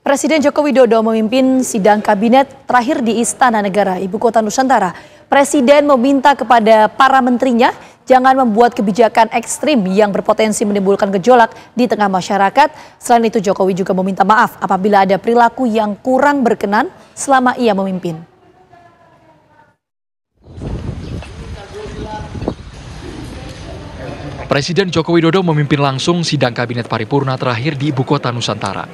Presiden Joko Widodo memimpin sidang kabinet terakhir di Istana Negara, Ibu Kota Nusantara. Presiden meminta kepada para menterinya jangan membuat kebijakan ekstrim yang berpotensi menimbulkan gejolak di tengah masyarakat. Selain itu, Jokowi juga meminta maaf apabila ada perilaku yang kurang berkenan selama ia memimpin. Presiden Joko Widodo memimpin langsung sidang kabinet paripurna terakhir di Ibu Kota Nusantara.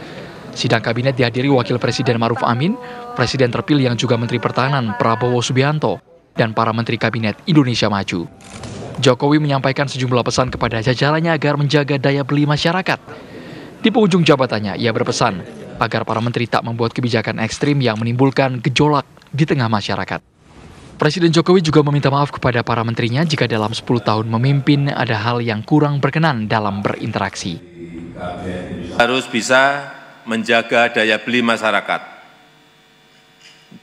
Sidang kabinet dihadiri Wakil Presiden Maruf Amin, Presiden terpilih yang juga Menteri Pertahanan Prabowo Subianto, dan para Menteri Kabinet Indonesia Maju. Jokowi menyampaikan sejumlah pesan kepada jajarannya agar menjaga daya beli masyarakat. Di penghujung jabatannya, ia berpesan agar para menteri tak membuat kebijakan ekstrim yang menimbulkan gejolak di tengah masyarakat. Presiden Jokowi juga meminta maaf kepada para menterinya jika dalam 10 tahun memimpin ada hal yang kurang berkenan dalam berinteraksi. Harus bisa menjaga daya beli masyarakat,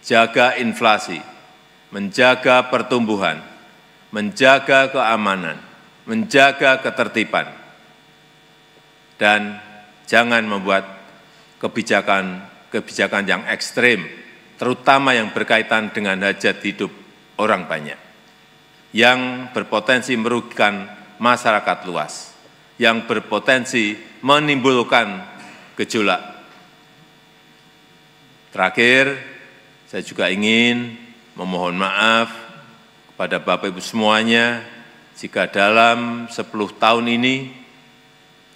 jaga inflasi, menjaga pertumbuhan, menjaga keamanan, menjaga ketertiban, dan jangan membuat kebijakan yang ekstrim, terutama yang berkaitan dengan hajat hidup orang banyak, yang berpotensi merugikan masyarakat luas, yang berpotensi menimbulkan gejolak. Terakhir, saya juga ingin memohon maaf kepada Bapak Ibu semuanya jika dalam 10 tahun ini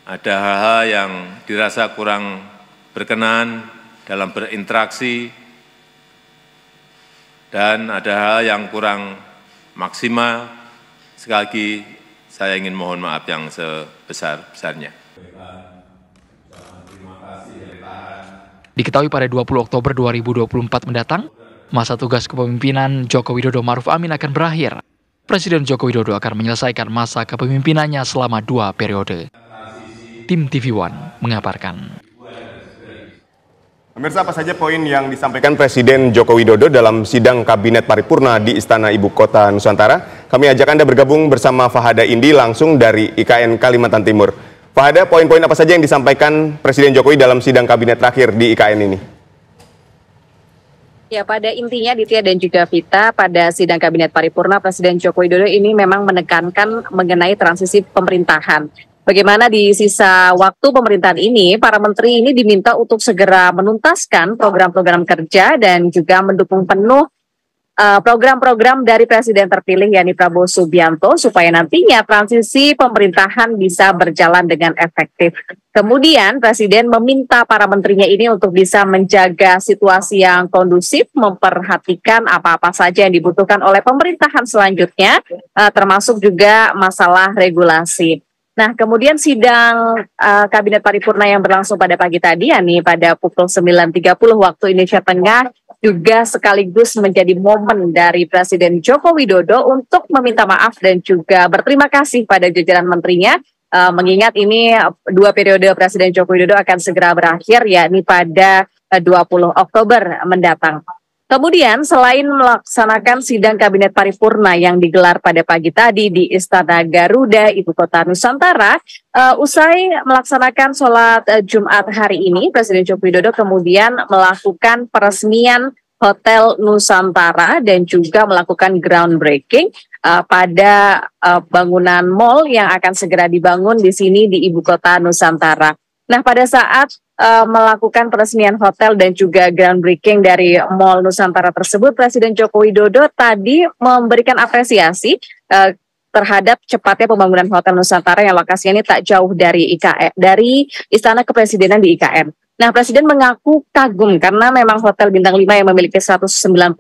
ada hal-hal yang dirasa kurang berkenan dalam berinteraksi dan ada hal yang kurang maksimal. Sekali lagi saya ingin mohon maaf yang sebesar-besarnya. Diketahui pada 20 Oktober 2024 mendatang, masa tugas kepemimpinan Joko Widodo Maruf Amin akan berakhir. Presiden Joko Widodo akan menyelesaikan masa kepemimpinannya selama 2 periode. Tim TV One mengabarkan. Pemirsa, apa saja poin yang disampaikan Presiden Joko Widodo dalam sidang Kabinet Paripurna di Istana Ibu Kota Nusantara? Kami ajak Anda bergabung bersama Fahada Indi langsung dari IKN Kalimantan Timur. Fahada, poin-poin apa saja yang disampaikan Presiden Jokowi dalam sidang Kabinet terakhir di IKN ini? Ya, pada intinya Ditya dan juga Vita, pada sidang Kabinet Paripurna Presiden Joko Widodo ini memang menekankan mengenai transisi pemerintahan. Bagaimana di sisa waktu pemerintahan ini, para menteri ini diminta untuk segera menuntaskan program-program kerja dan juga mendukung penuh program-program dari Presiden terpilih yakni Prabowo Subianto supaya nantinya transisi pemerintahan bisa berjalan dengan efektif. Kemudian Presiden meminta para menterinya ini untuk bisa menjaga situasi yang kondusif, memperhatikan apa-apa saja yang dibutuhkan oleh pemerintahan selanjutnya, termasuk juga masalah regulasi. Nah, kemudian sidang Kabinet Paripurna yang berlangsung pada pagi tadi, yakni pada pukul 9.30 waktu Indonesia Tengah, juga sekaligus menjadi momen dari Presiden Joko Widodo untuk meminta maaf dan juga berterima kasih pada jajaran menterinya, mengingat ini 2 periode Presiden Joko Widodo akan segera berakhir, yakni pada 20 Oktober mendatang. Kemudian selain melaksanakan sidang Kabinet Paripurna yang digelar pada pagi tadi di Istana Garuda, Ibu Kota Nusantara, usai melaksanakan sholat Jumat hari ini, Presiden Joko Widodo kemudian melakukan peresmian Hotel Nusantara dan juga melakukan groundbreaking pada bangunan mall yang akan segera dibangun di sini di Ibu Kota Nusantara. Nah, pada saat melakukan peresmian hotel dan juga groundbreaking dari Mall Nusantara tersebut, Presiden Joko Widodo tadi memberikan apresiasi terhadap cepatnya pembangunan Hotel Nusantara yang lokasinya ini tak jauh dari IKN, dari Istana Kepresidenan di IKN. Nah, Presiden mengaku kagum karena memang Hotel Bintang 5 yang memiliki 191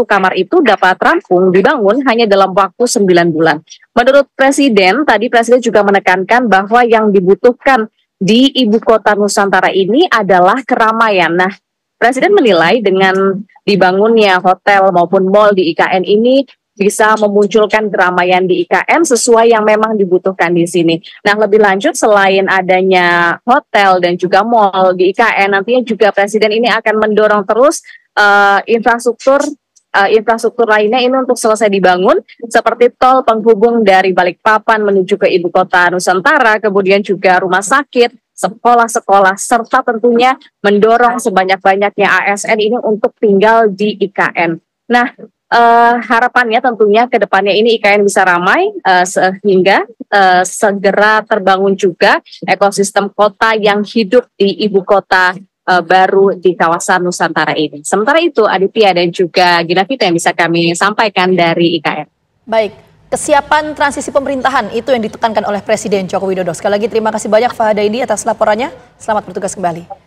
kamar itu dapat rampung dibangun hanya dalam waktu 9 bulan. Menurut Presiden, tadi Presiden juga menekankan bahwa yang dibutuhkan di Ibu Kota Nusantara ini adalah keramaian. Nah, Presiden menilai dengan dibangunnya hotel maupun mall di IKN ini bisa memunculkan keramaian di IKN sesuai yang memang dibutuhkan di sini. Nah, lebih lanjut selain adanya hotel dan juga mall di IKN, nantinya juga Presiden ini akan mendorong terus infrastruktur lainnya ini untuk selesai dibangun, seperti tol penghubung dari Balikpapan menuju ke Ibu Kota Nusantara, kemudian juga rumah sakit, sekolah-sekolah, serta tentunya mendorong sebanyak-banyaknya ASN ini untuk tinggal di IKN. Nah, harapannya tentunya ke depannya ini IKN bisa ramai sehingga segera terbangun juga ekosistem kota yang hidup di ibu kota baru di kawasan Nusantara ini. Sementara itu, Aditya dan juga Ginavita yang bisa kami sampaikan dari IKN. Baik, kesiapan transisi pemerintahan itu yang ditekankan oleh Presiden Joko Widodo. Sekali lagi terima kasih banyak Fahada Indi atas laporannya. Selamat bertugas kembali.